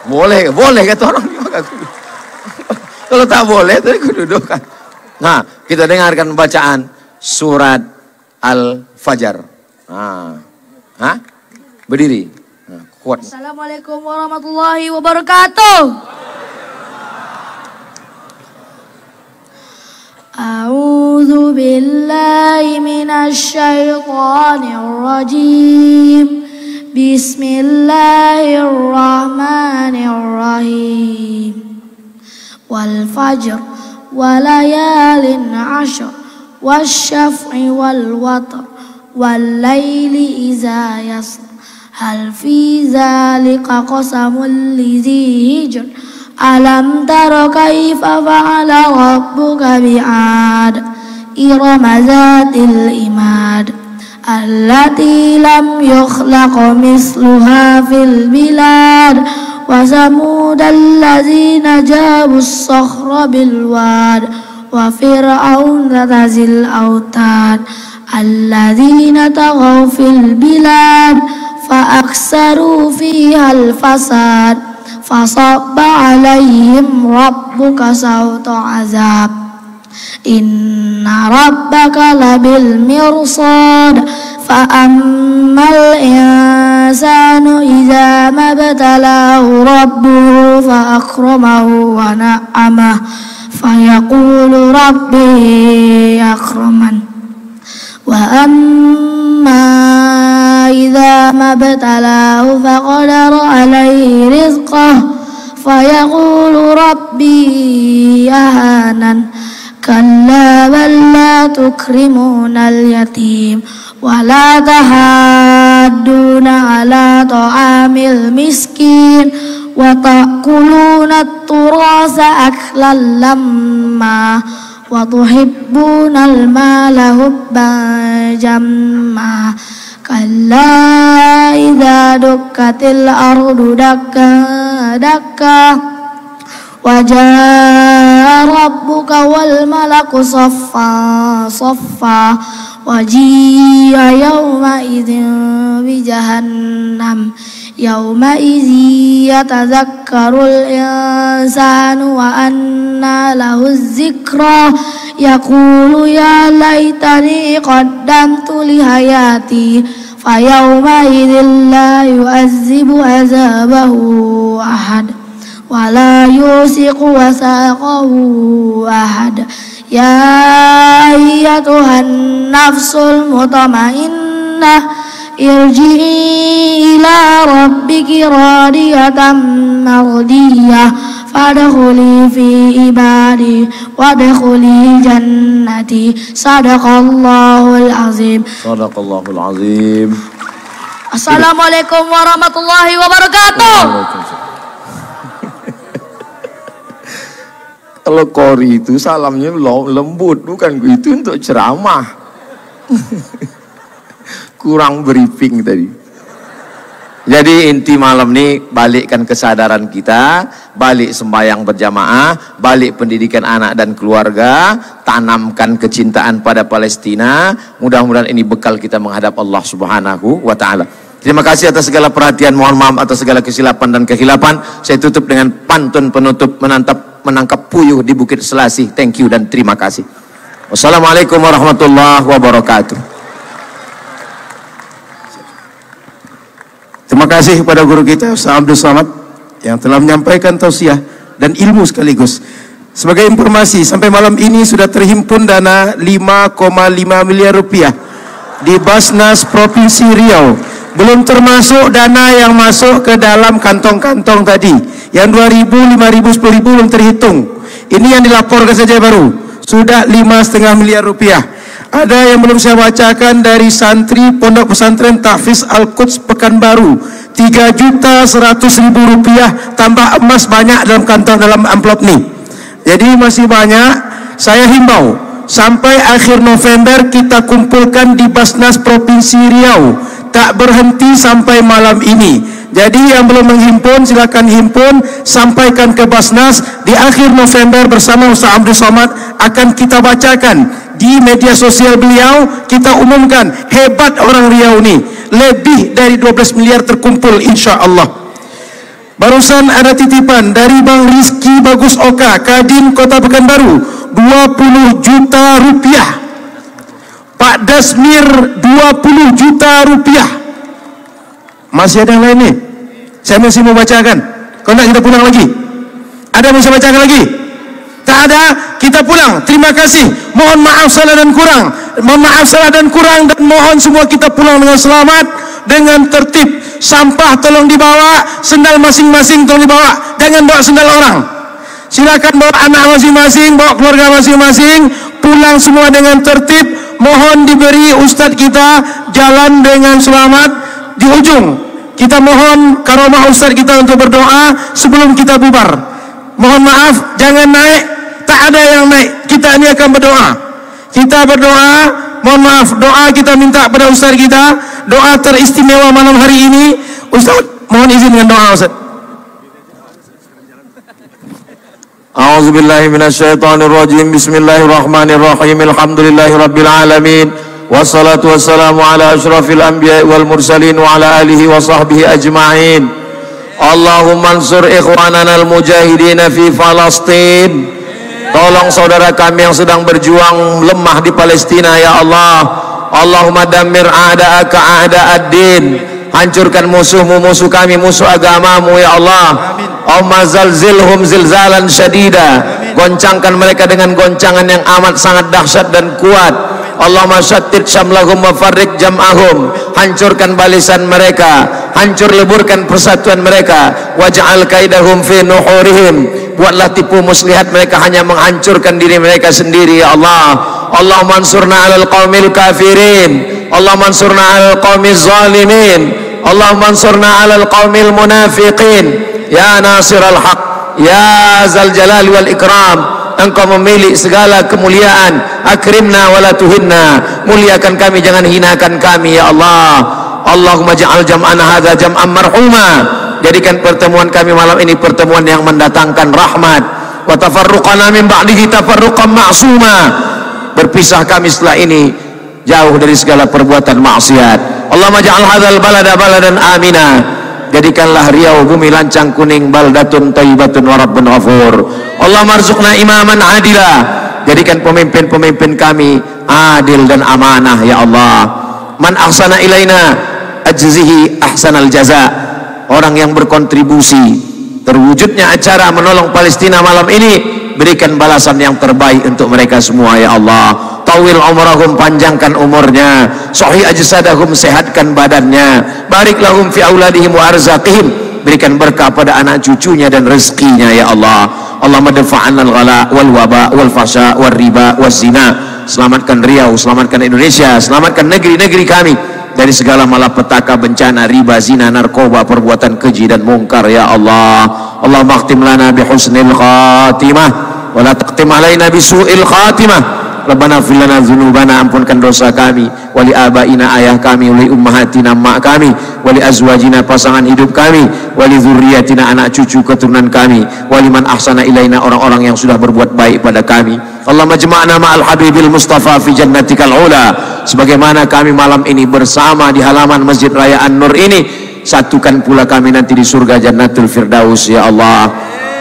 Boleh kata orang. Kalau tak boleh, tadi kududukan. Nah, kita dengarkan bacaan surat Al-Fajr. Berdiri. Kuat. Assalamualaikum warahmatullahi wabarakatuh. A'udzu billahi minasy syaithanir rajim. Bismillahirrahmanirrahim. Wal fajr walayalin 'ashr wasyaf'i wal watr wal laili iza yasr hal fi dzalika qasamul lidzi hijr alam tara kaifa fa'ala rabbuka bi'ad irama dzatil imad allati lam yukhlaq misluha fil bilad wa samud allazina jabus sakhra bil wad wa fir'aun dzil autad allazina taghaw fil bilad fa aksaru fiha al fasad fasabba alaihim rabbuka sawta azab. Inna rabbaka labil mirsad fa ammal insanu idza mabtalahu rabbuhu fa akramahu wa na'amah fa yaqulu rabbi akraman wa amma idza mabtalahu fa qadara alayhi rizqahu fa yaqulu rabbi ahanan kalla bal la tukrimuna al-yatim wa la tahadduna ala ta'amil miskin wa ta'kuluna at-turasa aklan lamma wa tuhibbuna al-mala hubban jamma kalla idza dukkatil ardu dakka dakka wajah rabbuka wal malaku saffa saffa waji'a yawma idzin bi jahannam yawma idzi yatadzakkarul insanu wa anna lahu dzikra yaqulu ya laitani qaddamtu li hayati fa yawma idzin la yu'azzibu azabahu ahad wala yusiqu wasaqahu ahad ya ayyatuhan nafsul mutmainnah irji'i ila rabbiki radiyatan mardiyah fadkhuli fi ibadi wadkhuli jannati sadaqallahul azim. Sadaqallahul azim. Assalamualaikum warahmatullahi wabarakatuh. Kalau Kori itu salamnya lembut, bukan itu untuk ceramah. Kurang briefing tadi. Jadi inti malam ini balikkan kesadaran kita, balik sembahyang berjamaah, balik pendidikan anak dan keluarga, tanamkan kecintaan pada Palestina. Mudah-mudahan ini bekal kita menghadap Allah Subhanahu wa taala. Terima kasih atas segala perhatian, mohon maaf atas segala kesilapan dan kehilapan. Saya tutup dengan pantun penutup menangkap puyuh di Bukit Selasih. Thank you dan terima kasih. Wassalamualaikum warahmatullahi wabarakatuh. Terima kasih kepada guru kita Ustaz Abdul Somad yang telah menyampaikan tausiah dan ilmu sekaligus. Sebagai informasi, sampai malam ini sudah terhimpun dana 5,5 miliar rupiah di Basnas Provinsi Riau. Belum termasuk dana yang masuk ke dalam kantong-kantong tadi. Yang 2.000, 5.000, 10.000 belum terhitung. Ini yang dilaporkan saja baru. Sudah 5,5 miliar rupiah. Ada yang belum saya bacakan dari santri Pondok Pesantren Tahfiz Al-Quds Pekanbaru. 3.100.000 rupiah tambah emas banyak dalam kantong, dalam amplop nih. Jadi masih banyak. Saya himbau sampai akhir November kita kumpulkan di Basnas Provinsi Riau. Tak berhenti sampai malam ini. Jadi yang belum menghimpun silakan himpun, sampaikan ke Basnas. Di akhir November bersama Ustaz Abdul Somad akan kita bacakan di media sosial beliau. Kita umumkan hebat orang Riau nih. Lebih dari 12 miliar terkumpul insya Allah. Barusan ada titipan dari Bang Rizky Bagus Oka, Kadin Kota Pekanbaru, 20 juta rupiah. Pak Dasmir 20 juta rupiah. Masih ada yang lain nih? Saya masih mau bacakan. Kalau tidak kita pulang lagi. Ada yang bisa bacakan lagi? Tak ada, kita pulang. Terima kasih. Mohon maaf salah dan kurang. Mohon maaf salah dan kurang, dan mohon semua kita pulang dengan selamat, dengan tertib. Sampah tolong dibawa, sendal masing-masing tolong dibawa. Jangan bawa sendal orang. Silakan bawa anak masing-masing, bawa keluarga masing-masing. Pulang semua dengan tertib. Mohon diberi ustadz kita jalan dengan selamat. Di ujung kita mohon karomah ustadz kita untuk berdoa sebelum kita bubar. Mohon maaf, jangan naik. Tak ada yang naik. Kita ini akan berdoa. Kita berdoa. Mohon maaf, doa kita minta pada ustaz kita, doa teristimewa malam hari ini. Ustaz, mohon izin dengan doa Ustaz. A'udzubillahi minasyaitonirrajim. Bismillahirrahmanirrahim. Alhamdulillahirabbil alamin. Wassalatu wassalamu ala asyrafil anbiya'i wal mursalin wa ala alihi wa sahbihi ajma'in. Allahumma ansur ikhwanana al-mujahidin fi Falastin. Tolong saudara kami yang sedang berjuang lemah di Palestina ya Allah. Allahumma dammir a'da'aka a'da'ad-din. Hancurkan musuhmu, musuh kami, musuh agamamu ya Allah. Allahumma zalzilhum zilzalan syadida. Goncangkan mereka dengan goncangan yang amat sangat dahsyat dan kuat. Allahumma syattid syamlahum wa farriq jam'ahum. Hancurkan barisan mereka, hancur leburkan persatuan mereka. Waj'al kaidahum fi nuhurihim. Buatlah tipu muslihat mereka hanya menghancurkan diri mereka sendiri ya Allah. Allahumma ansurna 'alal qaumil kafirin. Allahumma ansurna 'alal qaumiz zalimin. Allahumma ansurna 'alal qaumil munafiqin. Ya nasiral haq, ya zal jalali wal ikram. Engkau memiliki segala kemuliaan. Akrimna wala tuhinna. Muliakan kami, jangan hinakan kami ya Allah. Allahumma ja'al jam'ana hadza jam'an marhuma. Jadikan pertemuan kami malam ini pertemuan yang mendatangkan rahmat. Wa tafarruqana min ba'dihi tafarruqan ma'suma. Berpisah kami setelah ini jauh dari segala perbuatan maksiat. Allahumma ja'al hadzal balada baladan amina. Jadikanlah Riau bumi lancang kuning, baldatun thayyibatun wa rabbun ghafur. Allahumma arzuqna imaman adila. Jadikan pemimpin-pemimpin kami adil dan amanah ya Allah. Man ahsana ilaina ajzihi ahsanal jaza. Orang yang berkontribusi terwujudnya acara menolong Palestina malam ini, berikan balasan yang terbaik untuk mereka semua ya Allah. Tawil umrahum, panjangkan umurnya. Sahih ajsadahum, sehatkan badannya. Barik lahum fi auladihim wa arzaqihim. Berikan berkah pada anak cucunya dan rezekinya ya Allah. Allahumma dafa'an al-ghala wal waba wal fasha wal riba waz zina. Selamatkan Riau, selamatkan Indonesia, selamatkan negeri-negeri kami dari segala malapetaka, bencana, riba, zina, narkoba, perbuatan keji dan mungkar ya Allah. Allahumma akhtim lana bi husnil khatimah wa la taqtim alaina bi su'il khatimah. Rabbana fil lana dzunubana, ampunkan dosa kami, wali abaina, ayah kami, wali ummahatina, mak kami, wali azwajina, pasangan hidup kami, wali dzurriyyatina, anak cucu keturunan kami, wali man ahsana ilaina, orang-orang yang sudah berbuat baik pada kami. Allahumma jama'na ma'al habibil mustafa fi jannatikal ula. Sebagaimana kami malam ini bersama di halaman Masjid Raya An-Nur ini, satukan pula kami nanti di surga Jannatul Firdaus ya Allah,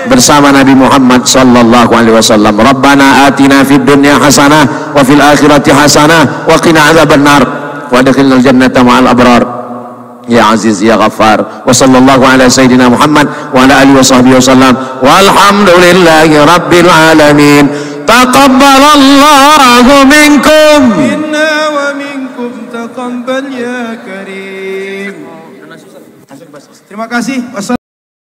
bersama Nabi Muhammad sallallahu alaihi wasallam. Rabbana atina fid dunya hasanah wa fil akhirati hasanah wa qina adzabannar wa adkhilnal jannata ma'al abrar ya Aziz ya Ghaffar. Wa sallallahu ala sayyidina Muhammad wa ala alihi wa sahbihi wasallam. Walhamdulillahi rabbil alamin. Taqabbalallahu minkum minna wa minkum taqabbal ya karim. Terima kasih.